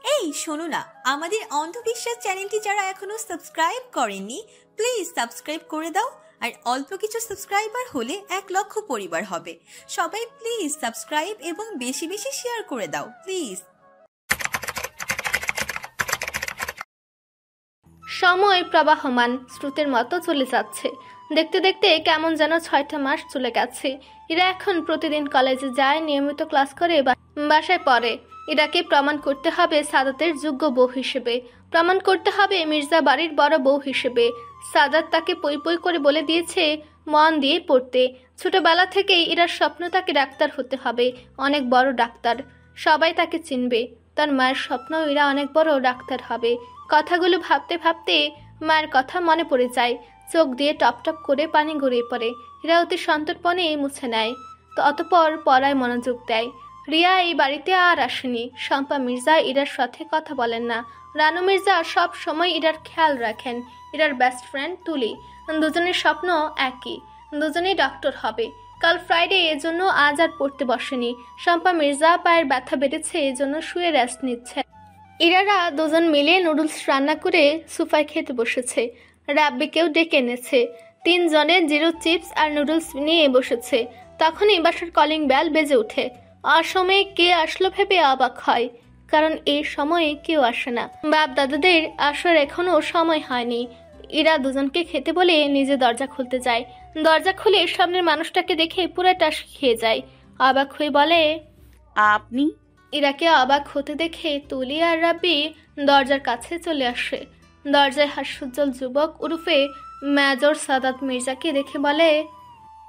এই শোনো না, আমাদের অন্ধবিশ্বাস চ্যানেলটি যারা এখনো সাবস্ক্রাইব করেননি প্লিজ সাবস্ক্রাইব করে দাও। আর অল্প কিছু সাবস্ক্রাইবার হলে 1,00,000 পরিবার হবে। সবাই প্লিজ সাবস্ক্রাইব এবং বেশি বেশি শেয়ার করে দাও প্লিজ। সময় প্রবাহমান স্রোতের মতো চলে যাচ্ছে। দেখতে দেখতে কেমন যেন 6টা মাস চলে গেছে। এরা এখন প্রতিদিন কলেজে যায়, নিয়মিত ক্লাস করে বাসায় পড়ে। এরাকে প্রমাণ করতে হবে সাদাতের যোগ্য বউ হিসেবে, প্রমাণ করতে হবে মির্জা বাড়ির বড় বউ হিসেবে। সাদাত তাকে পই পই করে বলে দিয়েছে মন দিয়ে পড়তে। ছোটবেলা থেকেই এরার স্বপ্ন তাকে ডাক্তার হতে হবে, অনেক বড় ডাক্তার, সবাই তাকে চিনবে। তার মায়ের স্বপ্ন এরা অনেক বড় ডাক্তার হবে। কথাগুলো ভাবতে ভাবতে মায়ের কথা মনে পড়ে যায়, চোখ দিয়ে টপ টপ করে পানি গড়িয়ে পড়ে। এরা অতি সন্তর্পণে মুছে নেয়, তো অতপর পড়ায় মনোযোগ দেয়। রিয়া এই বাড়িতে আর আসেনি। শম্পা মির্জা ইরার সাথে কথা বলেন না। রানু মির্জা সব সময় ইরার খেয়াল রাখেন। ইরার বেস্ট ফ্রেন্ড তুলি, দুজনের স্বপ্ন একই, দুজনেই ডক্টর হবে। কাল ফ্রাইডে, এজন্য আজ আর পড়তে বসেনি। শম্পা মির্জা পায়ের ব্যথা বেড়েছে, এজন্য শুয়ে রেস্ট নিচ্ছে। ইরারা দুজন মিলে নুডলস রান্না করে সোফায় খেতে বসেছে। রাব্বিকেও ডেকে এনেছে। 3 জনে জিরো চিপস আর নুডলস নিয়ে বসেছে। তখনই বাসার কলিং বেল বেজে ওঠে। অসময়ে কে আসলো ভেবে অবাক হয়, কারণ এই সময়ে কেউ আসে না। বাপ দাদাদের আসার এখনো সময় হয়নি। ইরা দুজনকে খেতে বলে নিজে দরজা খুলতে যায়। দরজা খুলে সামনের মানুষটাকে দেখে পুরোটা খেয়ে যায়। অবাক হয়ে বলে, আপনি? ইরাকে অবাক হতে দেখে তুলি আর রাব্বি দরজার কাছে চলে আসে। দরজায় হাস্যোজ্জ্বল যুবক ওরফে মেজর সাদাত মির্জাকে দেখে বলে,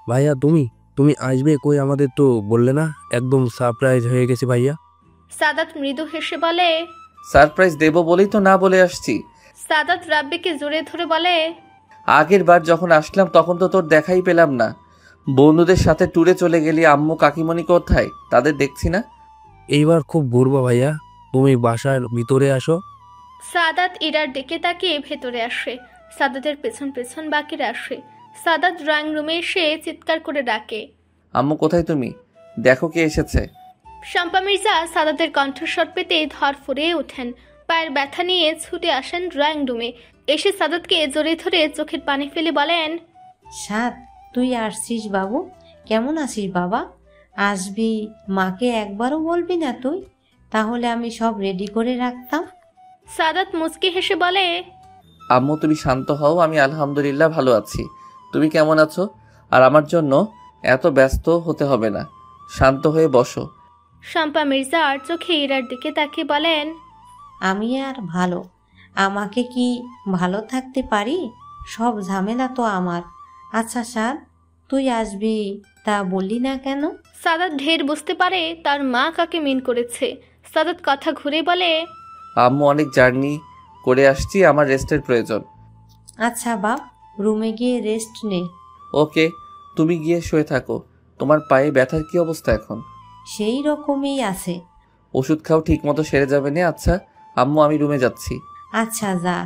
ভাইয়া তুমি আসবে কই, আমাদের তো বললে না। একদম সারপ্রাইজ হয়ে গেছে ভাইয়া। সাদাত মৃদু হেসে বলে, সারপ্রাইজ দেব বলেই তো না বলে আসছি। সাদাত রাব্বিকে জোরে ধরে বলে, আগের বার যখন আসলাম তখন তো তোর দেখাই পেলাম না। বন্ধুদের সাথে ট্যুরে চলে গেলি, আম্মু কাকিমণি কোথায়? তাদের দেখছি না। এইবার খুব ঘুরবো ভাইয়া, তুমি বাসার ভিতরে আসো। সাদাত ইরার দিকে তাকিয়ে ভেতরে আসে। সাদাতের পেছন পেছন বাকিরা আসে। সাদাত ড্রয়িং রুমে এসে চিৎকার করে ডাকে, আম্মু কোথায় তুমি? দেখো কে এসেছে। শম্পা মির্জা সাদাতের কণ্ঠস্বর পেতে ধরফরে ওঠেন। পায়ের ব্যথা নিয়ে ছুটে আসেন ড্রয়িং রুমে। এসে সাদাতকে জড়িয়ে ধরে চোখের পানি ফেলে বলেন, সাদ, তুই আসছিস বাবু? কেমন আছিস বাবা? আসবি, মাকে একবারও বলবি না তুই? তাহলে আমি সব রেডি করে রাখতাম। সাদাত মুচকি হেসে বলে, আম্মু তুমি শান্ত হও, আমি আলহামদুলিল্লাহ ভালো আছি। তুমি কেমন আছো? আর আমার জন্য এত ব্যস্ত হতে হবে না, শান্ত হয়ে বসো। শম্পা মির্জা আর চোখে ইরার দিকে তাকিয়ে বলেন, আমি আর ভালো, আমাকে কি ভালো থাকতে পারি? সব ঝামেলা তো আমার। আচ্ছা সাদ, তুই আসবি তা বললি না কেন? সাদাত ঢের বুঝতে পারে তার মা কাকে মিন করেছে। সাদাত কথা ঘুরে বলে, আম্মু অনেক জার্নি করে আসছি, আমার রেস্টের প্রয়োজন। আচ্ছা বাপ, রুমে গিয়ে রেস্ট নে। ওকে, তুমি গিয়ে শুয়ে থাকো। তোমার পায়ে ব্যথার কি অবস্থা এখন? সেই রকমই আছে। ওষুধ খাও, ঠিক মতো সেরে যাবে না। আচ্ছা আম্মু, আমি রুমে যাচ্ছি। আচ্ছা যা।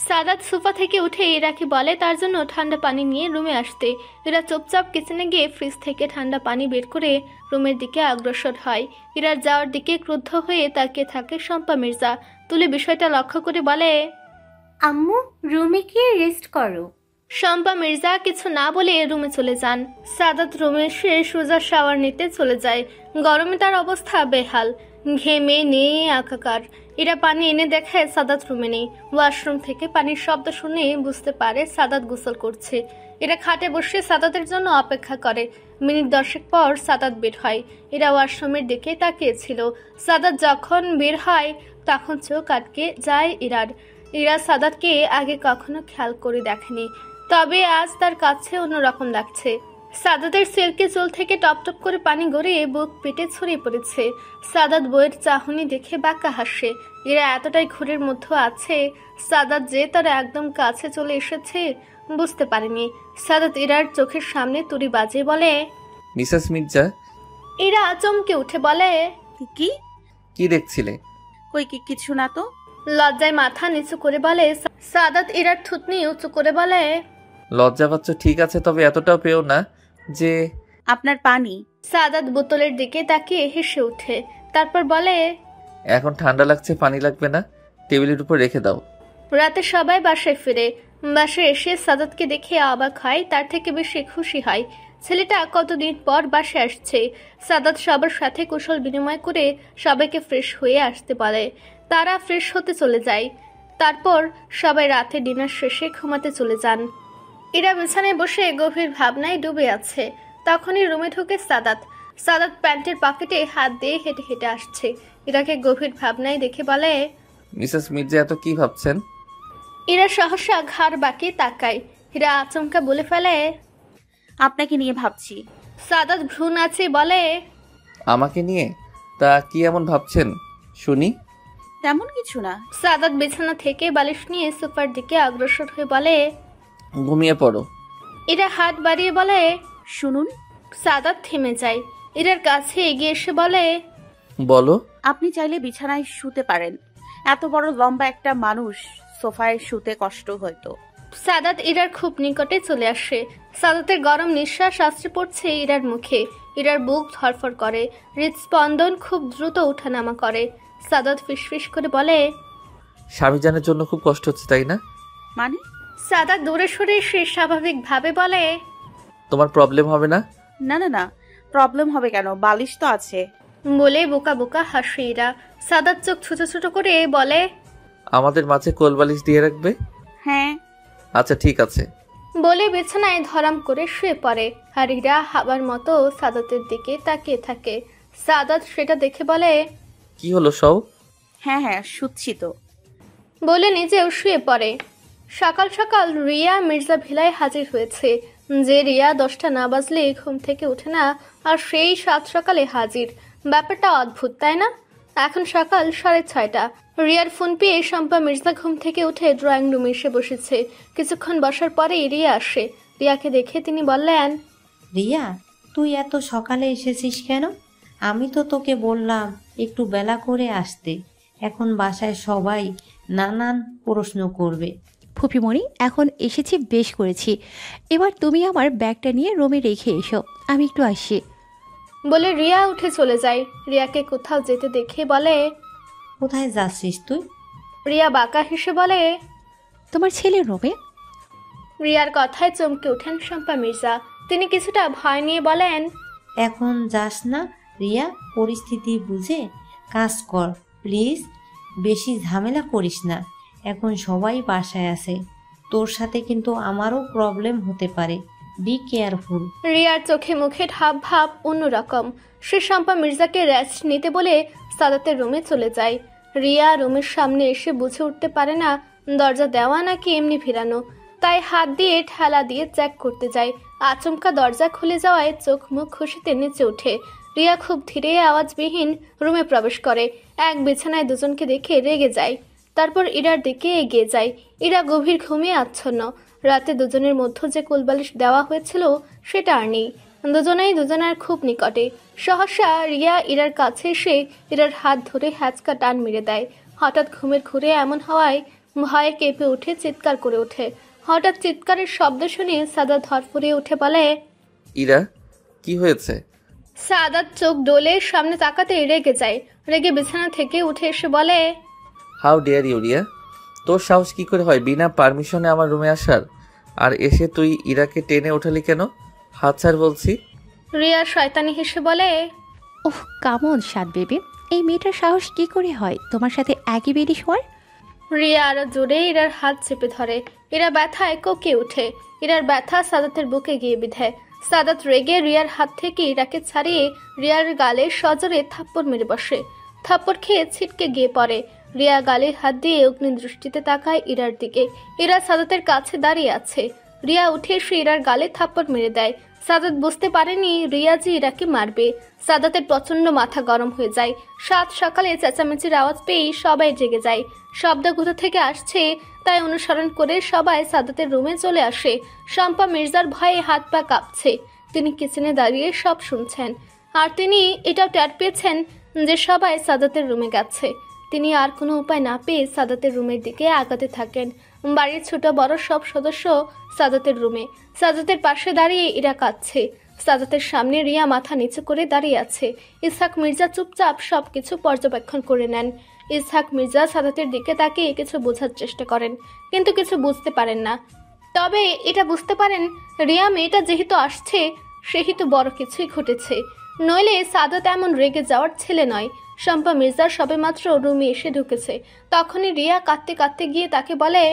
সাদাত সোফা থেকে উঠে ইরাকে বলে তার জন্য ঠান্ডা পানি নিয়ে রুমে আসতে। ইরা চুপচাপ কিচেনে গিয়ে ফ্রিজ থেকে ঠান্ডা পানি বের করে রুমের দিকে অগ্রসর হয়। ইরার যাওয়ার দিকে ক্রুদ্ধ হয়ে তাকিয়ে থাকে শম্পা মির্জা। তুলে বিষয়টা লক্ষ্য করে বলে, আম্মু, রুমে গিয়ে রেস্ট করো। শম্পা মির্জা কিছু না বলে রুমে চলে যান। সাদাত রুমে এসে সোজা শাওয়ার নিতে চলে যায়। গরমে তার অবস্থা বেহাল, ঘেমে নিয়ে একাকার। এরা পানি এনে দেখে সাদাত রুমে নেই। ওয়াশরুম থেকে পানির শব্দ শুনে বুঝতে পারে সাদাত গোসল করছে। এরা খাটে বসে সাদাতের জন্য অপেক্ষা করে। মিনিট 10 পর সাদাত বের হয়। এরা ওয়াশরুমের দিকে তাকিয়েছিল। সাদাত যখন বের হয় তখন চোখ আটকে যায় ইরার। ইরা সাদাতকে আগে কখনো খেয়াল করে দেখেনি, তবে আজ তার কাছে অন্যরকম লাগছে। সাদাতের সিল্কি চুল থেকে টপ টপ করে পানি গড়িয়ে বুক পেটে ছড়িয়ে পড়েছে। সাদাত বইয়ের চাহনি দেখে বাঁকা হাসে। এরা এতটাই ঘুরের মধ্যে আছে, সাদাত যে তার একদম কাছে চলে এসেছে বুঝতে পারেনি। সাদাত ইরার চোখের সামনে তুড়ি বাজিয়ে বলে, মিসেস মির্জা। ইরা চমকে উঠে বলে, কি কি দেখছিলে? কই কিছু না তো। লজ্জায় মাথা নিচু করে বলে। সাদাত ইরার থুতনি উঁচু করে বলে, লজ্জা পাচ্ছ ঠিক আছে, তবে এতটাও পেও না যে। আপনার পানি। সাদাত বোতলের দিকে তাকিয়ে হেসে ওঠে, তারপর বলে, এখন ঠান্ডা লাগছে, পানি লাগবে না, টেবিলের উপর রেখে দাও। রাতে সবাই বাসায় ফিরে। বাসায় এসে সাদাতকে দেখে অবাক হয়, তার থেকে বেশি খুশি হয়। ছেলেটা কতদিন পর বাসায় আসছে। সাদাত সবার সাথে কুশল বিনিময় করে সবাইকে ফ্রেশ হয়ে আসতে বলে। তারা ফ্রেশ হতে চলে যায়। তারপর সবাই রাতে ডিনার শেষে ঘুমাতে চলে যান। এরা বিছানায় বসে গভীর ভাবনায় ডুবে আছে। তখনই রুমে ঢুকে সাদাত। সাদাত প্যান্টের পকেটে হাত দিয়ে হেঁটে হেঁটে আসছে। ইরাকে গভীর ভাবনায় দেখে বলে, মিসেস মির্জা এত কি ভাবছেন? ইরা সহসা ঘাড় বাঁকিয়ে তাকায়। হীরা আচমকা বলে ফেলে, আপনাকে নিয়ে ভাবছি। সাদাত ভ্রু নাচে বলে, আমাকে নিয়ে? তা কি এমন ভাবছেন শুনি? তেমন কিছু না। সাদাত বিছানা থেকে বালিশ নিয়ে সোফার দিকে অগ্রসর হয়ে বলে, ঘুমিয়ে পড়ো। ইরা হাত বাড়িয়ে বলে, শুনুন, সাদাত থেমে যায়। ইরার কাছে এগিয়ে এসে বলে, বলো। আপনি চাইলে বিছানায় শুতে পারেন। এত বড় লম্বা একটা মানুষ সোফায় শুতে কষ্ট হয়তো। সাদাত ইরার খুব নিকটে চলে আসে। সাদাতের গরম নিঃশ্বাস আছড়ে পড়ছে ইরার মুখে। ইরার বুক ধরফর করে, হৃদস্পন্দন খুব দ্রুত ওঠানামা করে। সাদাত ফিসফিস করে বলে, স্বামীজানের জন্য খুব কষ্ট হচ্ছে তাই না? মানে? সাদাত দূরে সরে সে স্বাভাবিকভাবে বলে, তোমার প্রবলেম হবে না? না না না, প্রবলেম হবে কেন, বালিশ তো আছে। বলে বোকা বোকা হাসে ইরা। সাদাত চোখ ছোট ছোট করে বলে, আমাদের মাঝে কোলবালিশ দিয়ে রাখবে? হ্যাঁ। আচ্ছা ঠিক আছে। বলে বিছানায় ধরাম করে শুয়ে পড়ে। আর ইরা হাবার মতো সাদাতের দিকে তাকিয়ে থাকে। সাদাত সেটা দেখে বলে, কি হলো সব? হ্যাঁ হ্যাঁ, শুচ্ছি তো। বলে নিজেও শুয়ে পড়ে। সকাল সকাল রিয়া মির্জা ভিলায় হাজির হয়েছে। যে রিয়া 10টা না বাজলে ঘুম থেকে ওঠে না, আর সেই 7 সকালে হাজির। ব্যাপারটা অদ্ভুত তাই না? এখন সকাল 6:30। রিয়ার ফোন পেয়ে শম্পা মির্জা ঘুম থেকে উঠে ড্রয়িং রুমে এসে বসেছে। কিছুক্ষণ বসার পরেই রিয়া আসে। রিয়াকে দেখে তিনি বললেন, রিয়া, তুই এত সকালে এসেছিস কেন? আমি তো তোকে বললাম একটু বেলা করে আসতে। এখন বাসায় সবাই নানান প্রশ্ন করবে। ফুপিমণি, এখন এসেছি বেশ করেছি। এবার তুমি আমার ব্যাগটা নিয়ে রুমে রেখে এসো, আমি একটু আসি। বলে রিয়া উঠে চলে যায়। রিয়াকে কোথাও যেতে দেখে বলে, কোথায় যাচ্ছিস তুই? রিয়া বাঁকা হেসে বলে, তোমার ছেলের রুমে। রিয়ার কথায় চমকে ওঠেন শম্পা মির্জা। তিনি কিছুটা ভয় নিয়ে বলেন, এখন যাস না রিয়া, পরিস্থিতি বুঝে কাজ কর প্লিজ। বেশি ঝামেলা করিস না, এখন সবাই বাসায় আছে। তোর সাথে কিন্তু আমারও প্রবলেম হতে পারে, বি কেয়ারফুল। রিয়ার চোখে মুখে ঢাব ভাব অন্যরকম। সে শম্পা মির্জাকে রেস্ট নিতে বলে সাদাতের রুমে চলে যায়। রিয়া রুমের সামনে এসে বুঝে উঠতে পারে না দরজা দেওয়া নাকি এমনি ফিরানো। তাই হাত দিয়ে ঠেলা দিয়ে চেক করতে যায়। আচমকা দরজা খুলে যাওয়ায় চোখ মুখ খুশিতে নেচে ওঠে। রিয়া খুব ধীরে আওয়াজবিহীন রুমে প্রবেশ করে। এক বিছানায় দুজনকে দেখে রেগে যায়। তারপর ইরার দিকে এগিয়ে যায়। ইরা গভীর ঘুমিয়ে আচ্ছন্ন। রাতে দুজনের মধ্যে যে কোলবালিশ দেওয়া হয়েছিল সেটা আর নেই। দুজনেই দুজনের খুব নিকটে। সহসা রিয়া ইরার কাছে এসে ইরার হাত ধরে হ্যাচকা টান মেরে দেয়। হঠাৎ ঘুমের ঘুরে এমন হওয়ায় ভয়ে কেঁপে উঠে চিৎকার করে ওঠে। হঠাৎ চিৎকারের শব্দ শুনে সাদাত ধরফরিয়ে উঠে বলে, ইরা, কি হয়েছে? সাদাত চোখ ডোলে সামনে তাকাতে রেগে যায়। রেগে বিছানা থেকে উঠে এসে বলে, হাউ ডেয়ার ইউ রিয়া, তোর সাহস কি করে হয় বিনা পারমিশনে আমার রুমে আসার? আর এসে তুই ইরাকে টেনে ওঠালি কেন? হাত ছাড় বলছি। রিয়া শয়তানি হেসে বলে, ওহ কামন সাত বেবি, এই মেয়েটার সাহস কি করে হয় তোমার সাথে একই বেডি শোয়ার? রিয়া আরো জোরে ইরার হাত চেপে ধরে। ইরা ব্যথায় কোঁকে ওঠে। ইরার ব্যথা সাদাতের বুকে গিয়ে বিধে। সাদাত রেগে রিয়ার হাত থেকে ইরাকে ছাড়িয়ে রিয়ার গালে সজোরে থাপ্পড় মেরে বসে। থাপ্পড় খেয়ে ছিটকে গিয়ে পড়ে। রিয়া গালে হাত দিয়ে অগ্নি দৃষ্টিতে তাকায় ইরার দিকে। ইরা সাদাতের কাছে দাঁড়িয়ে আছে। রিয়া উঠে এসে ইরার গালে থাপ্পড় মেরে দেয়। সাদাত বুঝতে পারেনি রিয়া যে ইরাকে মারবে। সাদাতের প্রচন্ড মাথা গরম হয়ে যায়। 7 সকালে চেঁচামেচির আওয়াজ পেয়ে সবাই জেগে যায়। শব্দ কোথা থেকে আসছে তাই অনুসরণ করে সবাই সাদাতের রুমে চলে আসে। শম্পা মির্জার ভয়ে হাত পা কাঁপছে। তিনি কিচেনে দাঁড়িয়ে সব শুনছেন। আর তিনি এটাও টের পেয়েছেন যে সবাই সাদাতের রুমে গেছে। তিনি আর কোনো উপায় না পেয়ে সাদাতের রুমের দিকে আগাতে থাকেন। বাড়ির ছোট বড় সব সদস্য সাদাতের রুমে। সাদাতের পাশে দাঁড়িয়ে ইরা কাঁদছে। সাদাতের সামনে রিয়া মাথা নিচু করে দাঁড়িয়ে আছে। ইসহাক মির্জা চুপচাপ সবকিছু পর্যবেক্ষণ করে নেন। ইসহাক মির্জা সাদাতের দিকে তাকিয়ে কিছু বোঝার চেষ্টা করেন, কিন্তু কিছু বুঝতে পারেন না। তবে এটা বুঝতে পারেন, রিয়া মেয়েটা যেহেতু আসছে সেহেতু বড় কিছুই ঘটেছে, নইলে সাদাত এমন রেগে যাওয়ার ছেলে নয়। শম্পা মির্জা সবেমাত্র রুমে এসে ঢুকেছে, তখনই রিয়া কাঁদতে কাঁদতে গিয়ে তাকে বলে,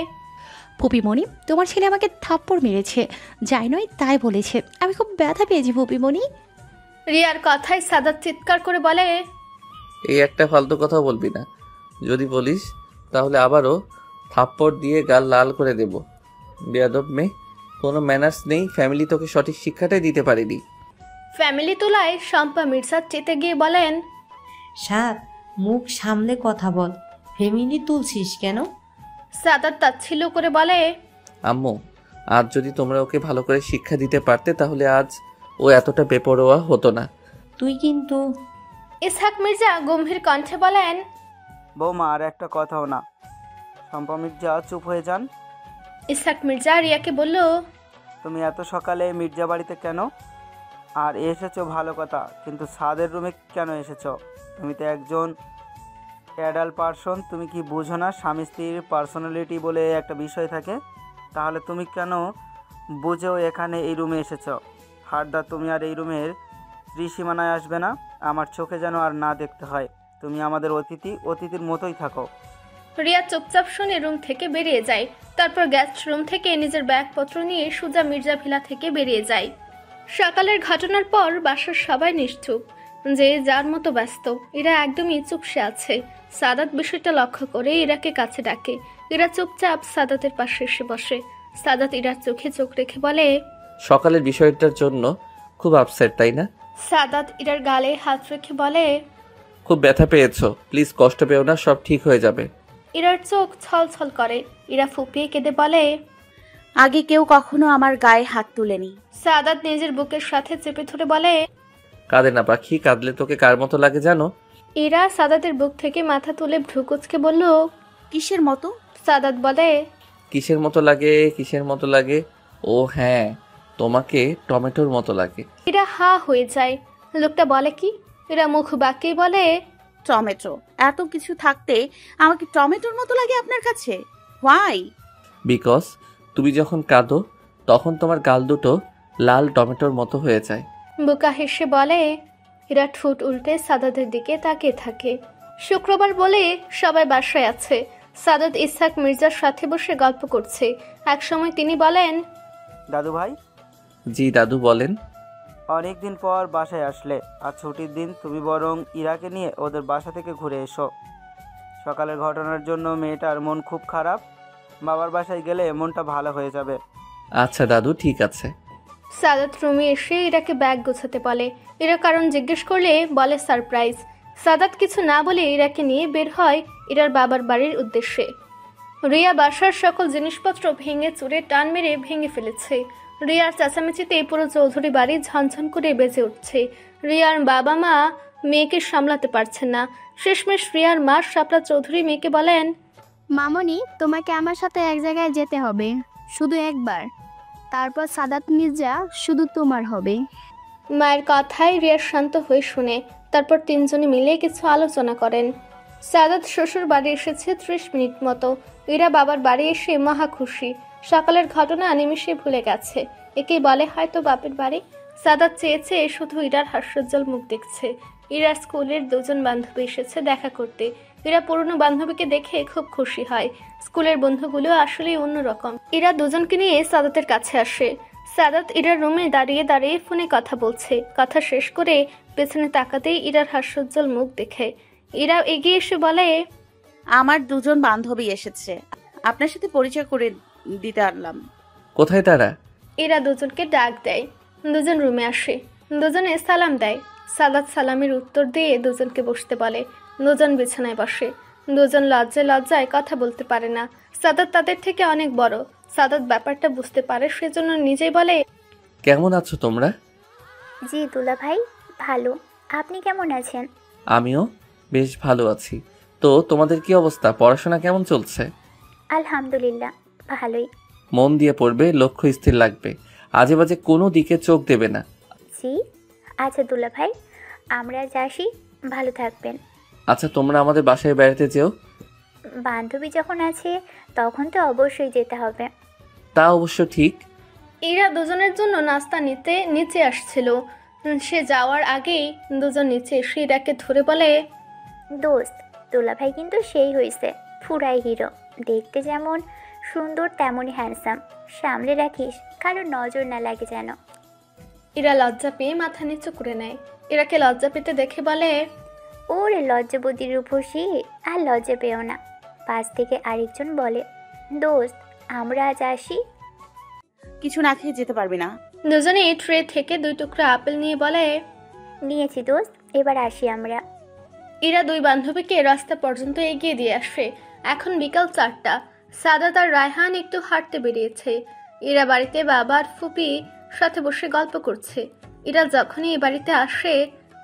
ফুপিমণি, তোমার ছেলে আমাকে থাপ্পড় মেরেছে, যাই নয় তাই বলেছে, আমি খুব ব্যথা পেয়েছি ফুপিমণি। রিয়ার কথায় সাদাত চিৎকার করে বলে, এই একটা ফালতু কথা বলবি না, যদি বলিস তাহলে আবারও থাপ্পড় দিয়ে গাল লাল করে দেব। বেয়াদব মেয়ে, কোনো ম্যানার্স নেই, ফ্যামিলি তোকে সঠিক শিক্ষাটাই দিতে পারেনি। ফ্যামিলি তোলায় শম্পা মির্জা চেতে গিয়ে বলেন, সাদ, মুখ সামলে কথা বল, ফ্যামিলি তুলছিস কেন? সাদাত তাচ্ছিল্য করে বলে, আম্মু, আজ যদি তোমরা ওকে ভালো করে শিক্ষা দিতে পারতে তাহলে আজ ও এতটা বেপরোয়া হতো না। তুই কিন্তু। ইসহাক মির্জা গম্ভীর কণ্ঠে বলেন, বৌমা, আর একটা কথাও না। শম্পা মির্জা চুপ হয়ে যান। ইসহাক মির্জা রিয়াকে বলল, তুমি এত সকালে মির্জা বাড়িতে কেন? আর এসেছো ভালো কথা, কিন্তু সাদের রুমে কেন এসেছো? তুমি তো একজন অ্যাডাল্ট পারসন, তুমি কি বুঝো না স্বামী স্ত্রীর পার্সোনালিটি বলে একটা বিষয় থাকে? তাহলে তুমি কেন বুঝেও এখানে এই রুমে এসেছো? হারদা, তুমি আর এই রুমের ত্রিসীমানায় আসবে না, আমার চোখে যেন আর না দেখতে হয়। তুমি আমাদের অতিথির মতোই থাকো। রিয়া চুপচাপ শুনে রুম থেকে বেরিয়ে যায়। তারপর গেস্ট রুম থেকে নিজের ব্যাগপত্র নিয়ে সোজা মির্জা ভিলা থেকে বেরিয়ে যায়। সকালের ঘটনার পর বাসার সবাই নিশ্চুপ, যে যার মতো ব্যস্ত। এরা একদমই চুপসে আছে। সাদাত বিষয়টা লক্ষ্য করে ইরাকে কাছে ডাকে। ইরা চুপচাপ সাদাতের পাশে এসে বসে। সাদাত ইরার চোখে চোখ রেখে বলে, সকালের বিষয়টার জন্য খুব আপসেট, তাই না? সাদাত ইরার গালে হাত রেখে বলে, খুব ব্যথা পেয়েছো, প্লিজ কষ্ট পেও না, সব ঠিক হয়ে যাবে। ইরার চোখ ছলছল করে। ইরা ফুপিয়ে কেঁদে বলে, আগে কেউ কখনো আমার গায়ে হাত তুলেনি। সাদাত নিজের বুকের সাথে চেপে ধরে বলে, কাঁদে না পাখি, কাঁদলে তোকে কার মতো লাগে জানো? ইরা সাদাতের বুক থেকে মাথা তুলে ভ্রু কুঁচকে বলল, কিসের মতো? সাদাত বলে, কিসের মতো লাগে, কিসের মতো লাগে? ও হ্যাঁ, তোমাকে টমেটোর মতো লাগে। ইরা হা হয়ে যায়। লোকটা বলে কি? ইরা মুখ বাঁকিয়ে বলে, টমেটো? এত কিছু থাকতে আমাকে টমেটোর মতো লাগে আপনার কাছে? হোয়াই? বিকজ তুমি যখন কাঁদো তখন তোমার গাল দুটো লাল টমেটোর মতো হয়ে যায়। বুকা হেসে বলে। ইরা ঠোঁট উল্টে সাদাতের দিকে তাকিয়ে থাকে। শুক্রবার বলে সবাই বাসায় আছে। সাদাত ইসহাক মির্জার সাথে বসে গল্প করছে। একসময় তিনি বলেন, দাদু ভাই। জি দাদু বলেন। অনেকদিন পর বাসায় আসলে, আর ছুটির দিন, তুমি বরং ইরাকে নিয়ে ওদের বাসা থেকে ঘুরে এসো। সকালের ঘটনার জন্য মেয়েটার মন খুব খারাপ, বাবার বাসায় গেলে মনটা ভালো হয়ে যাবে। আচ্ছা দাদু, ঠিক আছে। সাদাত রুমে এসে ইরাকে ব্যাগ গোছাতে বলে। ইরা কারণ জিজ্ঞেস করলে বলে সারপ্রাইজ। সাদাত কিছু না বলে ইরাকে নিয়ে বের হয় ইরার বাবার বাড়ির উদ্দেশ্যে। রিয়া বাসার সকল জিনিসপত্র ভেঙে চুরে টান মেরে ভেঙে ফেলেছে। রিয়ার চেঁচামেচিতে পুরো চৌধুরী বাড়ি ঝনঝন করে বেজে উঠছে। রিয়ার বাবা মা মেয়েকে সামলাতে পারছেন না। শেষমেশ রিয়ার মা শাপলা চৌধুরী মেয়েকে বলেন, মামনি, তোমাকে আমার সাথে এক জায়গায় যেতে হবে, শুধু একবার। তারপর সাদাত মির্জা শুধু তোমার হবে। মায়ের কথায় রিয়া শান্ত হয়ে শুনে। তারপর তিনজনে মিলে কিছু আলোচনা করেন। সাদাত শ্বশুর বাড়ি এসেছে 30 মিনিট মতো। ইরা বাবার বাড়ি এসে মহা খুশি। সকালের ঘটনা নিমিষে ভুলে গেছে। একেই বলে হয়তো বাপের বাড়ি। সাদাত চেয়েছে শুধু ইরার হাস্যোজ্জ্বল মুখ দেখছে। ইরার স্কুলের দুজন বান্ধবী এসেছে দেখা করতে। ইরা পুরনো বান্ধবীকে দেখে খুব খুশি হয়। স্কুলের বন্ধুগুলো আসলেই অন্যরকম। ইরা দুজনকে নিয়ে সাদাতের কাছে আসে। সাদাত ইরার রুমে দাঁড়িয়ে দাঁড়িয়ে ফোনে কথা বলছে। কথা শেষ করে পেছনে তাকাতেই ইরার হাস্যোজ্জ্বল মুখ দেখে ইরা এগিয়ে এসে বলে, আমার দুজন বান্ধবী এসেছে, আপনার সাথে পরিচয় করে দিতে আনলাম। কোথায় তারা? ইরা দুজনকে ডাক দেয়। দুজন রুমে আসে। দুজনে সালাম দেয়। সাদাত সালামের উত্তর দিয়ে দুজনকে বসতে বলে। দুজন বিছানায় বসে। দুজন লজ্জায় কথা বলতে পারে না। সাদাত তাদের থেকে অনেক বড়। সাদাত ব্যাপারটা বুঝতে পারে, সেজন্য নিজেই বলে, কেমন আছো তোমরা? জি দুলা ভাই, ভালো। আপনি কেমন আছেন? আমিও বেশ ভালো আছি। তো তোমাদের কি অবস্থা, পড়াশোনা কেমন চলছে? আলহামদুলিল্লাহ, ভালোই। মন দিয়ে পড়বে, লক্ষ্য স্থির লাগবে, আজে বাজে কোনো দিকে চোখ দেবে না। জি। আচ্ছা দুলা ভাই, আমরা আজ আসি, ভালো থাকবেন। আচ্ছা, তোমরা আমাদের বাসায় বেড়াতে যেও। বান্ধবী যখন আছে তখন তো অবশ্যই যেতে হবে। তা অবশ্য ঠিক। ইরা দুজনের জন্য নাস্তা নিতে নিচে আসছিল। সে যাওয়ার আগেই দুজন নিচে এসে ইরাকে ধরে বলে, দোস্ত, দুলা ভাই কিন্তু সেই হয়েছে, পুরাই হিরো। দেখতে যেমন সুন্দর তেমনই হ্যান্ডসাম। সামলে রাখিস, কারো নজর না লাগে যেন। ইরা লজ্জা পেয়ে মাথা নিচু করে নেয়। ইরাকে লজ্জা পেতে দেখে বলে, ওরে লজ্জাবতীর রূপসী, আর লজ্জা পেও না। পাশ থেকে আরেকজন বলে, দোস্ত আমরা আজ আসি। কিছু না খেয়ে যেতে পারবি না? দুজনেই ট্রে থেকে 2 টুকরা আপেল নিয়ে বলে, নিয়েছি দোস্ত, এবার আসি আমরা। ইরা 2 বান্ধবীকে রাস্তা পর্যন্ত এগিয়ে দিয়ে আসে। এখন বিকাল 4টা। সাদাত আর রায়হান একটু হাঁটতে বেরিয়েছে। ইরা বাড়িতে বাবার ফুপি সাথে বসে গল্প করছে। ইরা যখনই এই বাড়িতে আসে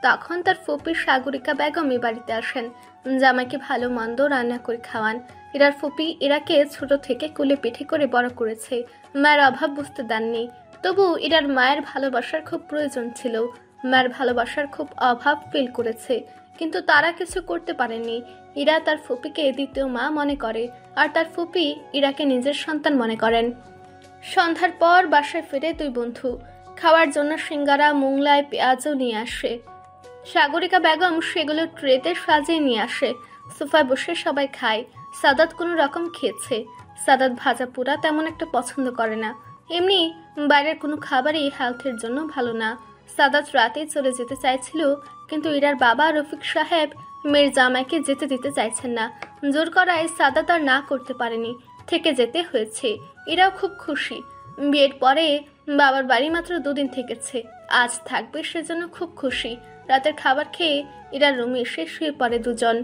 তখন তার ফুপি সাগরিকা বেগম এই বাড়িতে আসেন। জামাইকে ভালো মন্দ রান্না করে খাওয়ান। ইরার ফুপি ইরাকে ছোট থেকে কুলে পিঠে করে বড় করেছে। মায়ের অভাব বুঝতে দেননি। তবু ইরার মায়ের ভালোবাসার খুব প্রয়োজন ছিল। মায়ের ভালোবাসার খুব অভাব ফিল করেছে, কিন্তু তারা কিছু করতে পারেনি। ইরা তার ফুপিকে দ্বিতীয় মা মনে করে, আর তার ফুপি ইরাকে নিজের সন্তান মনে করেন। সন্ধ্যার পর বাসায় ফিরে 2 বন্ধু খাওয়ার জন্য সিঙ্গারা, মোংলায় পেঁয়াজও নিয়ে আসে। সাগরিকা বেগম সেগুলো ট্রেতে সাজিয়ে নিয়ে আসে। সোফায় বসে সবাই খায়। সাদাত কোনো রকম খেয়েছে। সাদাত ভাজা পোড়া তেমন একটা পছন্দ করে না। এমনি বাইরের কোনো খাবারই হেলথের জন্য ভালো না। সাদাত রাতে চলে যেতে চাইছিল, কিন্তু ইরার বাবা রফিক সাহেব মেয়ের জামাইকে যেতে দিতে চাইছেন না। জোর করায় সাদাত আর না করতে পারেনি, থেকে যেতে হয়েছে। ইরাও খুব খুশি। বিয়ের পরে বাবার বাড়ি মাত্র 2 দিন থেকেছে, আজ থাকবে সেজন্য খুব খুশি। রাতের খাবার খেয়ে ইরার রুমে এসে শুয়ে পড়ে দুজন।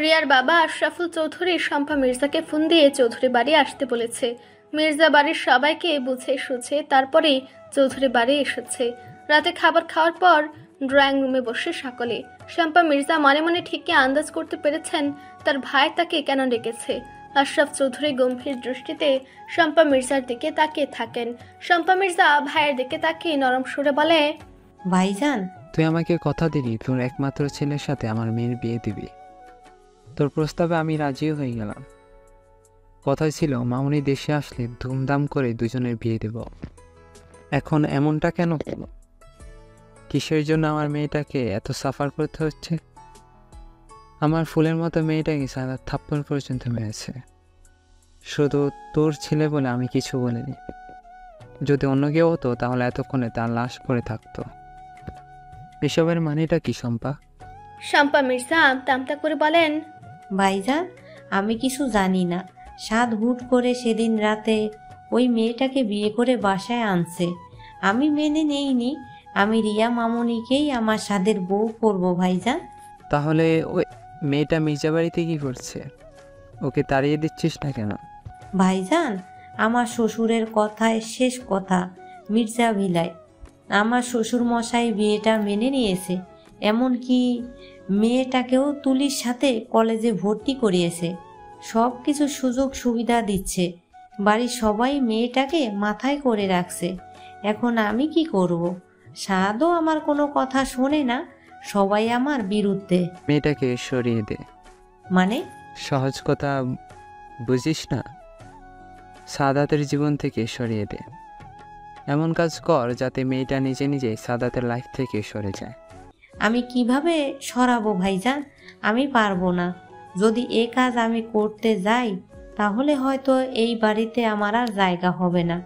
রিয়ার বাবা আশরাফুল চৌধুরী শম্পা মির্জাকে ফোন দিয়ে চৌধুরী বাড়ি আসতে বলেছে। মির্জা বাড়ির সবাইকে বুঝে সুঝে তারপরেই চৌধুরী বাড়ি এসেছে। রাতে খাবার খাওয়ার পর ড্রয়িং রুমে বসে সকলে। শম্পা মির্জা মনে মনে ঠিকই আন্দাজ করতে পেরেছেন তার ভাই তাকে কেন ডেকেছে। আশরাফ চৌধুরী গম্ভীর দৃষ্টিতে শম্পা মির্জার দিকে তাকিয়ে থাকেন। শম্পা মির্জা ভাইয়ের দিকে তাকিয়ে নরম সুরে বলে, ভাইজান, তুই আমাকে কথা দিলি তোর একমাত্র ছেলের সাথে আমার মেয়ের বিয়ে দিবি। তোর প্রস্তাবে আমি রাজিও হয়ে গেলাম। কথা ছিল মামুনি দেশে আসলে ধুমধাম করে দুজনের বিয়ে দেব। এখন এমনটা কেন হলো? কিসের জন্য আমার মেয়েটাকে এত সাফার করতে হচ্ছে? আমার ফুলের মতো মেয়েটাকে সারা থাপ্পড় পর্যন্ত মেরেছে। শুধু তোর ছেলে বলে আমি কিছু বলিনি। যদি অন্য কেউ হতো তাহলে এতক্ষণে তার লাশ পড়ে থাকতো। এসবের মানেটা কি শম্পা? শম্পা মির্জা আমতা করে বলেন, ভাইজান, আমি কিছু জানি না। সাদ হুট করে সেদিন রাতে ওই মেয়েটাকে বিয়ে করে বাসায় আনছে। আমি মেনে নেইনি। আমি রিয়া মামুনিকেই আমার সাদের বউ করব ভাইজান। তাহলে ওই মেয়েটা মির্জা বাড়িতে কি করছে? ওকে তাড়িয়ে দিচ্ছিস না কেন? ভাইজান, আমার শ্বশুরের কথায় শেষ কথা মির্জা ভিলায়। আমার শ্বশুর মশাই বিয়েটা মেনে নিয়েছে, এমনকি মেয়েটাকেও তুলির সাথে কলেজে ভর্তি করিয়েছে। সব কিছু সুযোগ সুবিধা দিচ্ছে। বাড়ির সবাই মেয়েটাকে মাথায় করে রাখছে। এখন আমি কি করব? সাদও আমার কোনো কথা শোনে না, সবাই আমার বিরুদ্ধে। মেয়েটাকে সরিয়ে দে। মানে? সহজ কথা বুঝিস না? সাদাতের জীবন থেকে সরিয়ে দে। এমন কাজ কর যাতে মেয়েটা নিজে নিজেই সাদাতের লাইফ থেকে সরে যায়। আমি কিভাবে সরাবো ভাইজান? আমি পারবো না। যদি এ কাজ আমি করতে যাই তাহলে হয়তো এই বাড়িতে আমার আর জায়গা হবে না।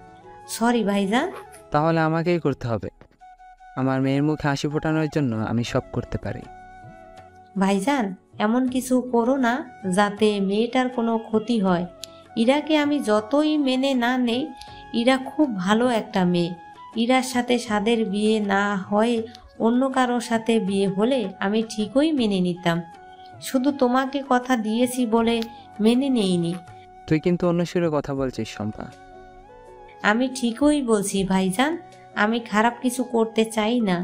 সরি ভাইজান। তাহলে আমাকেই করতে হবে। আমার মেয়ের মুখে হাসি ফোটানোর জন্য আমি সব করতে পারি। ভাইজান, এমন কিছু করো না যাতে মেয়েটার কোনো ক্ষতি হয়। ইরাকে আমি যতই মেনে না নেই, ইরা খুব ভালো একটা মেয়ে। ইরার সাথে সাদের বিয়ে না হয় অন্য কারোর সাথে বিয়ে হলে আমি ঠিকই মেনে নিতাম। শুধু তোমাকে কথা দিয়েছি বলে মেনে নেইনি। তুই কিন্তু অন্য সুরে কথা বলছিস শম্পা। আমি ঠিকই বলছি ভাইজান। আমি খারাপ কিছু করতে চাই না।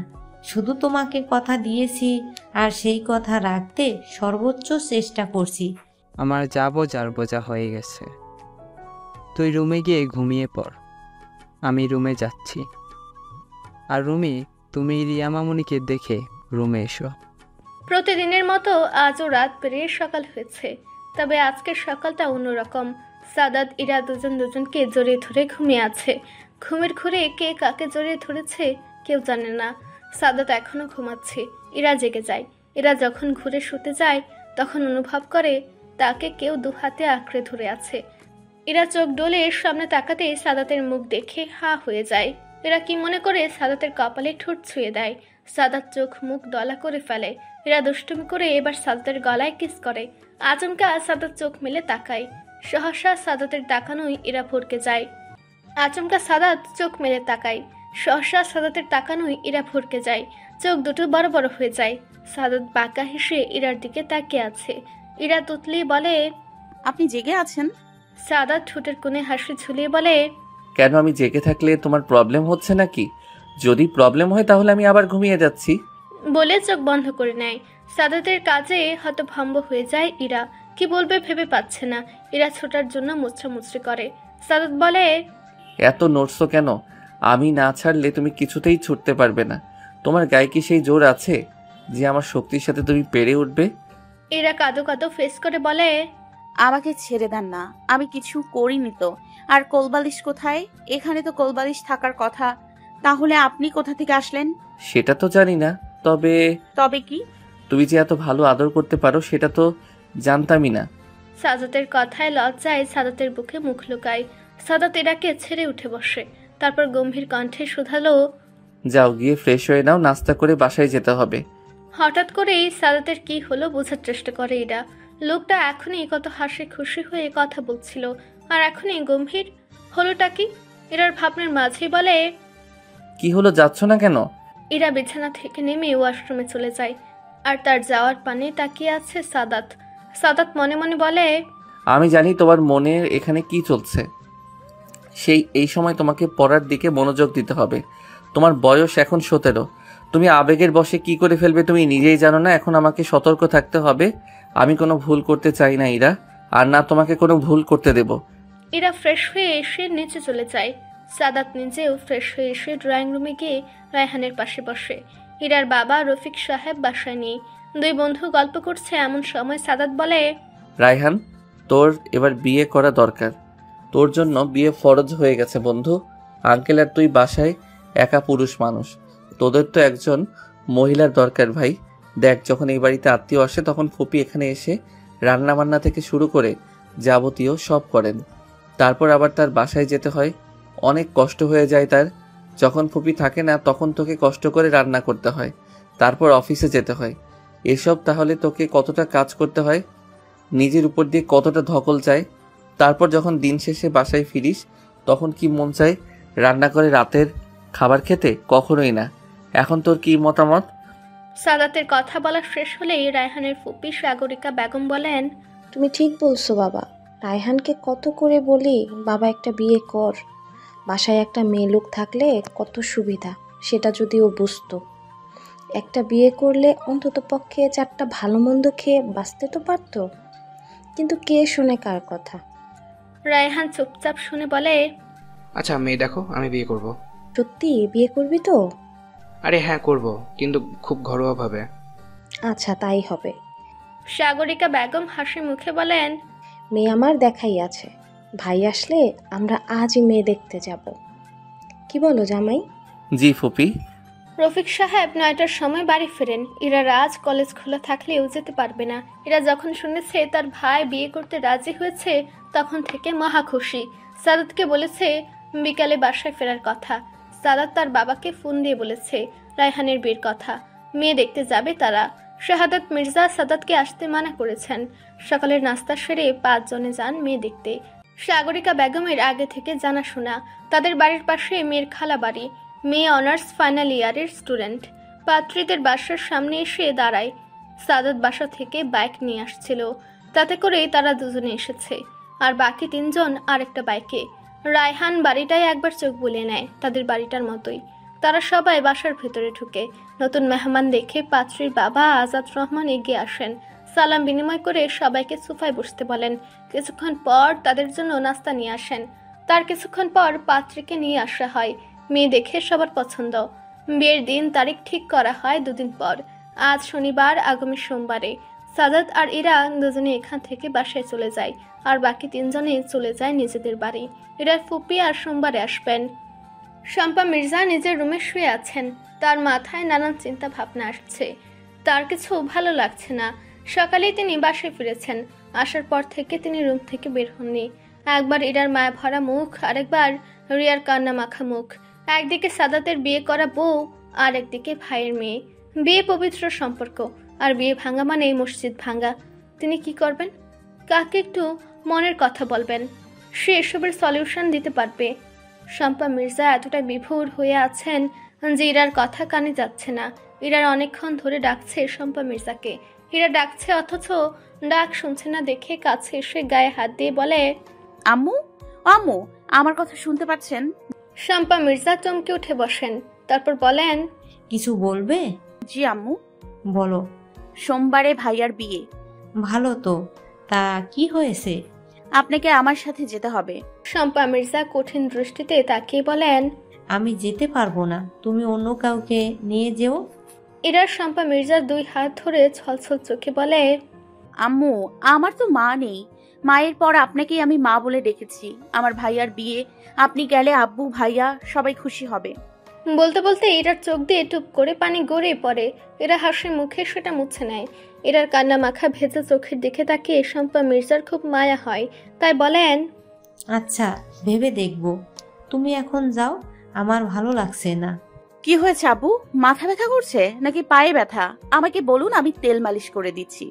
শুধু তোমাকে কথা দিয়েছি আর সেই কথা রাখতে সর্বোচ্চ চেষ্টা করছি। আমার যা বোঝার বোঝা হয়ে গেছে। তুই রুমে গিয়ে ঘুমিয়ে পড়। আমি রুমে যাচ্ছি। আর রুমি, তুমি রিয়া মামুনিকে দেখে রুমে এসো। প্রতিদিনের মতো আজও রাত পেরিয়ে সকাল হয়েছে, তবে আজকের সকালটা অন্যরকম। সাদাত ইরা দুজনকে জড়িয়ে ধরে ঘুমিয়ে আছে। ঘুমের ঘুরে কে কাকে জড়িয়ে ধরেছে কেউ জানে না। সাদাত এখনো ঘুমাচ্ছে, ইরা জেগে যায়। ইরা যখন ঘুরে শুতে যায় তখন অনুভব করে তাকে কেউ দু হাতে আঁকড়ে ধরে আছে। ইরা চোখ ডোলে সামনে তাকাতে সাদাতের মুখ দেখে হা হয়ে যায়। এরা কি মনে করে সাদাতের কপালে ঠোঁট ছুঁয়ে দেয়। সাদাত চোখ মুখ দলা করে ফেলে। এরা দুষ্টুমি করে এবার সাদাতের গলায় কিস করে। আচমকা সাদাত চোখ মেলে তাকায়। সহসা সাদাতের তাকানোই এরা ভরকে যায়। আচমকা সাদাত চোখ মেলে তাকায়। সহসা সাদাতের তাকানোই এরা ভরকে যায়। চোখ দুটো বড় বড় হয়ে যায়। সাদাত বাঁকা হেসে ইরার দিকে তাকিয়ে আছে। ইরা তুতলি বলে, আপনি জেগে আছেন? সাদাত ঠোঁটের কোণে হাসি ঝুলিয়ে বলে, কেন, আমি জেগে থাকলে তোমার প্রবলেম হচ্ছে নাকি? যদি প্রবলেম হয় তাহলে আমি আবার ঘুমিয়ে যাচ্ছি। বলে চোখ বন্ধ করে নেয়। সাদাতের কাজে হতভম্ব হয়ে যায় ইরা। কি বলবে ভেবে পাচ্ছে না। ইরা ছোটার জন্য মুচড়ামুচড়ি করে। সাদাত বলে, এত নড়ছো কেন? আমি না ছাড়লে তুমি কিছুতেই ছুটতে পারবে না। তোমার গায়ে কি সেই জোর আছে যে আমার শক্তির সাথে তুমি পেরে উঠবে? ইরা কাঁদো কাঁদো ফেস করে বলে, আমাকে ছেড়ে দেন না, আমি কিছু করিনি তো। আর কোলবালিশ কোথায়? এখানে তো কোলবালিশ থাকার কথা। তাহলে আপনি কোথা থেকে আসলেন? সেটা তো জানি না, তবে তবে কি? তুমি যে এত ভালো আদর করতে পারো সেটা তো জানতামই না। সাদাতের কথায় লজ্জায় সাদাতের বুকে মুখ লুকায়। সাদাত ইরাকে ছেড়ে উঠে বসে। তারপর গম্ভীর কণ্ঠে শুধালো, যাও গিয়ে ফ্রেশ হয়ে নাও, নাস্তা করে বাসায় যেতে হবে। হঠাৎ করেই সাদাতের কি হলো বোঝার চেষ্টা করে ইরা। লোকটা এখনই কত হাসি খুশি হয়ে কথা বলছিল, আর এখনই গম্ভীর হলোটা কি? ইরার ভাবনার মাঝেই বলে, কি হলো, যাচ্ছ না কেন? ইরা বিছানা থেকে নেমে ওয়াশরুমে চলে যায়। আর তার যাওয়ার পানে তাকিয়ে আছে সাদাত। সাদাত মনে মনে বলে, আমি জানি তোমার মনে এখানে কি চলছে। এই সময় তোমাকে পড়ার দিকে মনোযোগ দিতে হবে। তোমার বয়স এখন 17। তুমি আবেগের বশে কি করে ফেলবে তুমি নিজেই জানো না। এখন আমাকে সতর্ক থাকতে হবে। আমি কোনো ভুল করতে চাই না ইরা, আর না তোমাকে কোনো ভুল করতে দেব। ইরা ফ্রেশ হয়ে এসে নিচে চলে যায়। সাদাত নিজেও ফ্রেশ হয়ে এসে ড্রয়িং রুমে গিয়ে রায়হানের পাশে বসে। ইরার বাবা রফিক সাহেব বাসায় নেই। দুই বন্ধু গল্প করছে এমন সময় সাদাত বলে, রায়হান, তোর এবার বিয়ে করা দরকার। তোর জন্য বিয়ে ফরজ হয়ে গেছে বন্ধু। আঙ্কেল আর তুই বাসায় একা পুরুষ মানুষ, তোদের তো একজন মহিলার দরকার ভাই। দেখ, যখন এই বাড়িতে আত্মীয় আসে তখন ফুপি এখানে এসে রান্না বান্না থেকে শুরু করে যাবতীয় সব করেন। তারপর আবার তার বাসায় যেতে হয়, অনেক কষ্ট হয়ে যায় তার। যখন ফুপি থাকে না তখন তোকে কষ্ট করে রান্না করতে হয়, তারপর অফিসে যেতে হয়। এসব তাহলে তোকে কতটা কাজ করতে হয়, নিজের উপর দিয়ে কতটা ধকল চায়। তারপর যখন দিন শেষে বাসায় ফিরিস তখন কি মন চায় রান্না করে রাতের খাবার খেতে? কখনোই না। এখন তোর কি মতামত? সাদাতের কথা বলা শেষ হলেই রায়হানের ফুপি সাগরিকা বেগম বলেন, তুমি ঠিক বলছো বাবা। রায়হানকে কত করে বলি, বাবা একটা বিয়ে কর, বাসায় একটা মেয়ে লোক থাকলে কত সুবিধা, সেটা যদি ও বুঝতো। একটা বিয়ে করলে অন্তত পক্ষে 4টা ভালো মন্দ খেয়ে বাঁচতে তো পারতো, কিন্তু কে শোনে কার কথা। রায়হান চুপচাপ শুনে বলে, আচ্ছা মেয়ে দেখো, আমি বিয়ে করব। সত্যি বিয়ে করবি তো? আরে হ্যাঁ করব, কিন্তু খুব ঘরোয়া ভাবে। আচ্ছা তাই হবে। সাগরিকা বেগম হাসি মুখে বলেন, মেয়ে আমার দেখাই আছে, ভাই আসলে আমরা আজই মেয়ে দেখতে যাব। কি বলো জামাই? জি ফুপি। রফিক সাহেব 9টার সময় বাড়ি ফেরেন। ইরা আজ কলেজ খোলা থাকলেও যেতে পারবে না। ইরা যখন শুনেছে তার ভাই বিয়ে করতে রাজি হয়েছে তখন থেকে মহা খুশি। সাদাতকে বলেছে বিকালে বাসায় ফেরার কথা। সাদাত তার বাবাকে ফোন দিয়ে বলেছে রায়হানের বিয়ের কথা, মেয়ে দেখতে যাবে তারা। শাহাদাত মির্জা সাদাতকে আসতে মানা করেছেন। সকালের নাস্তা সেরে 5 জনে যান মেয়ে দেখতে। সাগরিকা বেগমের আগে থেকে জানাশোনা, তাদের বাড়ির পাশে মেয়ের খালা বাড়ি। মেয়ে অনার্স ফাইনাল ইয়ারের স্টুডেন্ট। পাত্রীদের বাসার সামনে এসে দাঁড়ায়। সাদাত বাসা থেকে বাইক নিয়ে আসছিল, তাতে করে তারা দুজনে এসেছে, আর বাকি 3 জন আরেকটা বাইকে। রায়হান বাড়িটায় একবার চোখ বুলিয়ে নেয়, তাদের বাড়িটার মতোই। তারা সবাই বাসার ভেতরে ঢুকে। নতুন মেহমান দেখে পাত্রীর বাবা আজাদ রহমান এগিয়ে আসেন। সালাম বিনিময় করে সবাইকে সোফায় বসতে বলেন। কিছুক্ষণ পর তাদের জন্য নাস্তা নিয়ে আসেন। তার কিছুক্ষণ পর পাত্রীকে নিয়ে আসা হয়। মেয়ে দেখে সবার পছন্দ। বিয়ের দিন তারিখ ঠিক করা হয় 2 দিন পর। আজ শনিবার, আগামী সোমবারে সাদাত আর ইরা দুজনে এখান থেকে বাসায় চলে যায়, আর বাকি 3 জনে চলে যায় নিজেদের বাড়ি। ইরার ফুপি আর সোমবারে আসবেন। শম্পা মির্জা নিজের রুমে শুয়ে আছেন। তার মাথায় নানান চিন্তা ভাবনা আসছে। তার কিছু ভালো লাগছে না। সকালেই তিনি বাসায় ফিরেছেন। আসার পর থেকে তিনি রুম থেকে বের হননি। একবার ইরার মায়া ভরা মুখ, আরেকবার রিয়ার কান্না মাখা মুখ। একদিকে সাদাতের বিয়ে করা বউ, আর একদিকে ভাইয়ের মেয়ে। বিয়ে পবিত্র সম্পর্ক, আর বিয়ে ভাঙা মানে মসজিদ ভাঙা। তিনি কি করবেন? কাকে একটু মনের কথা বলবেন? সে এসবের সলিউশন দিতে পারবে। শম্পা মির্জা এতটাই বিভোর হয়ে আছেন যে ইরার কথা কানে যাচ্ছে না। ইরার অনেকক্ষণ ধরে ডাকছে শম্পা মির্জাকে। ইরা ডাকছে অথচ ডাক শুনছে না দেখে কাছে এসে গায়ে হাত দিয়ে বলে, আম্মু, আম্মু, আমার কথা শুনতে পাচ্ছেন? শম্পা মির্জা চমকে উঠে বসেন, তারপর বলেন, কিছু বলবে? জি আম্মু। বলো। সোমবারে ভাইয়ার বিয়ে। ভালো তো, তা কি হয়েছে? আপনাকে আমার সাথে যেতে হবে। শম্পা মির্জা কঠিন দৃষ্টিতে তাকিয়ে বলেন, আমি যেতে পারবো না, তুমি অন্য কাউকে নিয়ে যেও। ইরার শম্পা মির্জার 2 হাত ধরে ছলছল চোখে বলে, আম্মু, আমার তো মা নেই। মায়ের পর আপনাকেই আমি মা বলে ডেকেছি। আমার ভাইয়ার বিয়ে, আপনি গেলে আব্বু, ভাইয়া সবাই খুশি হবে। বলতে বলতে ইরার চোখ দিয়ে টুপ করে পানি গড়িয়ে পড়ে। এরা হাসি মুখে সেটা মুছে নেয়। এরার কান্না মাখা ভেজা চোখের দিকে তাকিয়ে শম্পা মির্জার খুব মায়া হয়, তাই বলেন, আচ্ছা, ভেবে দেখবো। তুমি এখন যাও, আমার ভালো লাগছে না। কি হয়েছে আব্বু? মাথা ব্যথা করছে নাকি পায়ে ব্যথা? আমাকে বলুন, আমি তেল মালিশ করে দিচ্ছি।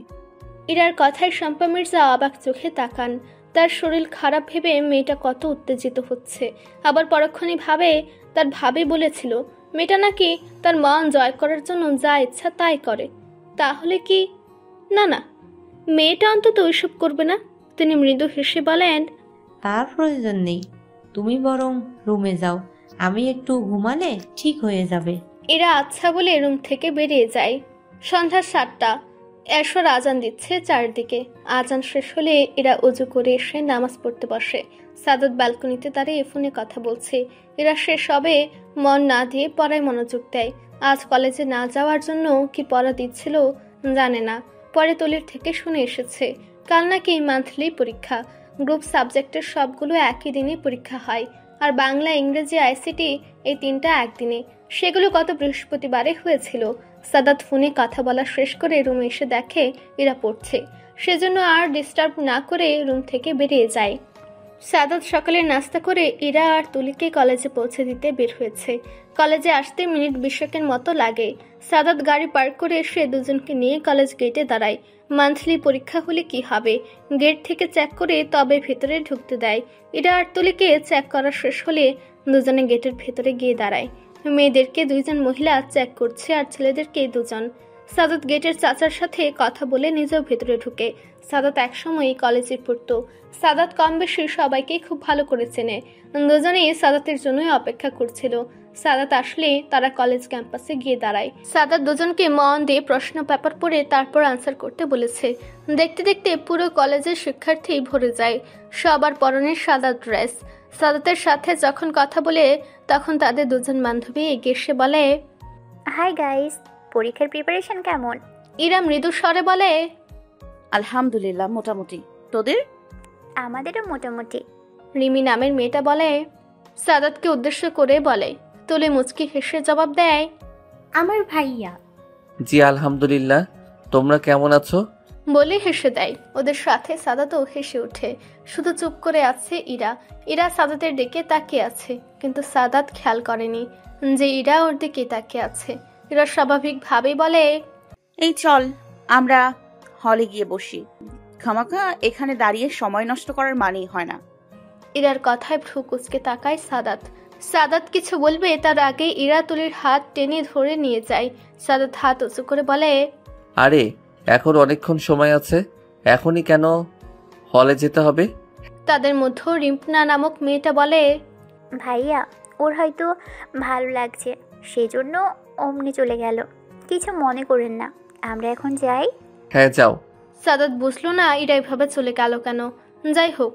ইরার কথায় শম্পা মির্জা অবাক চোখে তাকান। তার শরীর খারাপ ভেবে মেয়েটা কত উত্তেজিত হচ্ছে। আবার পরক্ষণে ভাবে, তার ভাবি বলেছিল মেয়েটা নাকি তার মন জয় করার জন্য যা ইচ্ছা তাই করে। তাহলে কি? না না, মেয়েটা অন্তত ওইসব করবে না। তিনি মৃদু হেসে বলেন, তার প্রয়োজন নেই, তুমি বরং রুমে যাও, আমি একটু ঘুমালে ঠিক হয়ে যাবে। এরা আচ্ছা বলে রুম থেকে বেরিয়ে যায়। সন্ধ্যা 7টা। এশর আজান দিচ্ছে চারদিকে। আজান শেষ হলে এরা অজু করে এসে নামাজ পড়তে বসে। সাদাত ব্যালকনিতে দাঁড়িয়ে ফোনে কথা বলছে। এরা শেষ হবে মন না দিয়ে পড়ায় মনোযোগ দেয়। আজ কলেজে না যাওয়ার জন্য কি পড়া দিচ্ছিল জানে না। পরে তলির থেকে শুনে এসেছে কাল নাকি মান্থলি পরীক্ষা। গ্রুপ সাবজেক্টের সবগুলো একই দিনে পরীক্ষা হয়, আর বাংলা, ইংরেজি, আইসিটি এই 3টা একদিনে। সেগুলো গত বৃহস্পতিবারে হয়েছিল। সাদাত ফোনে কথা বলা শেষ করে রুমে এসে দেখে এরা পড়ছে। সেজন্য আর ডিস্টার্ব না করে রুম থেকে বেরিয়ে যায়। সাদাত সকালে নাস্তা করে ইরা আর তুলিকে কলেজে পৌঁছে দিতে বের হয়েছে। কলেজে আসতে মিনিট 20 মতো লাগে। সাদাত গাড়ি পার্ক করে এসে দুজনকে নিয়ে কলেজ গেটে দাঁড়ায়। মান্থলি পরীক্ষা হলে কি হবে, গেট থেকে চেক করে তবে ভেতরে ঢুকতে দেয়। ইরা আর তুলিকে চেক করা শেষ হলে দুজনে গেটের ভেতরে গিয়ে দাঁড়ায়। মেয়েদেরকে 2 জন মহিলা চেক করছে আর ছেলেদেরকে 2 জন। সাদাত গেটের চাচার সাথে কথা বলে নিজেও ভেতরে ঢুকে। সাদাত একসময় কলেজে পড়তো। সাদাত কম বেশি সবাইকে খুব ভালো করে চেনে। দুজনেই সাদাতের জন্যই অপেক্ষা করছিল। সাদাত আসলে তারা কলেজ ক্যাম্পাসে গিয়ে দাঁড়ায়। সাদাত দুজনকে মন দিয়ে প্রশ্ন পেপার পড়ে তারপর আনসার করতে বলেছে। দেখতে দেখতে পুরো কলেজের শিক্ষার্থী ভরে যায়। সবার পরনে সাদা ড্রেস। সাদাতের সাথে যখন কথা বলে তখন তাদের 2 জন বান্ধবী এগিয়ে এসে বলে, হাই গাইস, পরীক্ষার প্রিপারেশন কেমন? ইরা মৃদু স্বরে বলে, আলহামদুলিল্লাহ, মোটামুটি। তোদের? আমাদেরও মোটামুটি। রিমি নামের মেয়েটা বলে। সাদাতকে উদ্দেশ্য করে বলে। তুলে মুচকি হেসে জবাব দেয়, আমার ভাইয়া। জি আলহামদুলিল্লাহ, তোমরা কেমন আছো? বলে হেসে দেয়। ওদের সাথে সাদাতও হেসে ওঠে। শুধু চুপ করে আছে ইরা। ইরা সাদাতের দিকে তাকিয়ে আছে, কিন্তু সাদাত খেয়াল করেনি যে ইরা ওর দিকে তাকিয়ে আছে। ইরা স্বাভাবিকভাবেই বলে, এই চল আমরা হলে গিয়ে বসি। খামাখা এখানে দাঁড়িয়ে সময় নষ্ট করার মানেই হয় না। ইরার কথায় ভ্রু কুচকে তাকায় সাদাত। সাদাত কিছু বলবে তার আগে ইরা তুলির হাত টেনে ধরে নিয়ে যায়। সাদাত হাত উঁচু করে বলে, আরে এখন অনেকক্ষণ সময় আছে, এখনই কেন হলে যেতে হবে? তাদের মধ্যে রিম্পনা নামক মেয়েটা বলে, ভাইয়া ওর হয়তো ভালো লাগছে, সেজন্য অমনি চলে গেল। কিছু মনে করেন না, আমরা এখন যাই। হ্যাঁ যাও। সাদাত বুঝলো না ইরা এভাবে চলে গেল কেন। যাই হোক,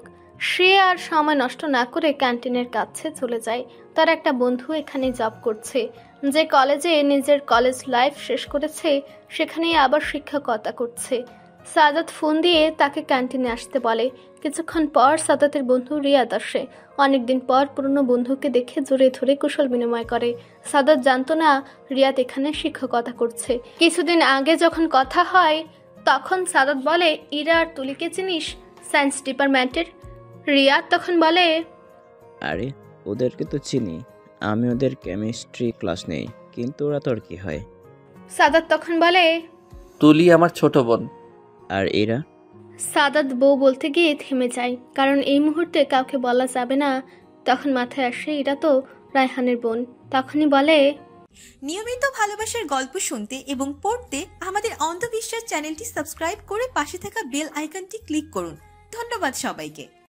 সে আর সময় নষ্ট না করে ক্যান্টিনের কাছে চলে যায়। তার একটা বন্ধু এখানে জব করছে। যে কলেজে নিজের কলেজ লাইফ শেষ করেছে সেখানেই আবার শিক্ষকতা করছে। সাদাত ফোন দিয়ে তাকে ক্যান্টিনে আসতে বলে। কিছুক্ষণ পর সাদাতের বন্ধু রিয়াদ আসে। অনেকদিন পর পুরনো বন্ধুকে দেখে জোরে ধরে কুশল বিনিময় করে। সাদাত জানতো না রিয়াদ এখানে শিক্ষকতা করছে। কিছুদিন আগে যখন কথা হয় তখন সাদাত বলে, ইরা আর তুলিকে চিনিস, সায়েন্স ডিপার্টমেন্টের? রিয়াদ তখন বলে, আরে ওদেরকে তো চিনি, আমি ওদের কেমিস্ট্রি ক্লাস নেই, কিন্তু ওরা তোর কি হয়? সাদাত তখন বলে, তুলি আমার ছোট বোন। আর এরা? সাদাত বউ বলতে গিয়ে থেমে যায়, কারণ এই মুহূর্তে কাউকে বলা যাবে না। তখন মাথায় আসে এরা তো রায়হানের বোন। তখনই বলে, নিয়মিত ভালোবাসার গল্প শুনতে এবং পড়তে আমাদের অন্ধবিশ্বাস চ্যানেলটি সাবস্ক্রাইব করে পাশে থাকা বেল আইকনটি ক্লিক করুন। ধন্যবাদ সবাইকে।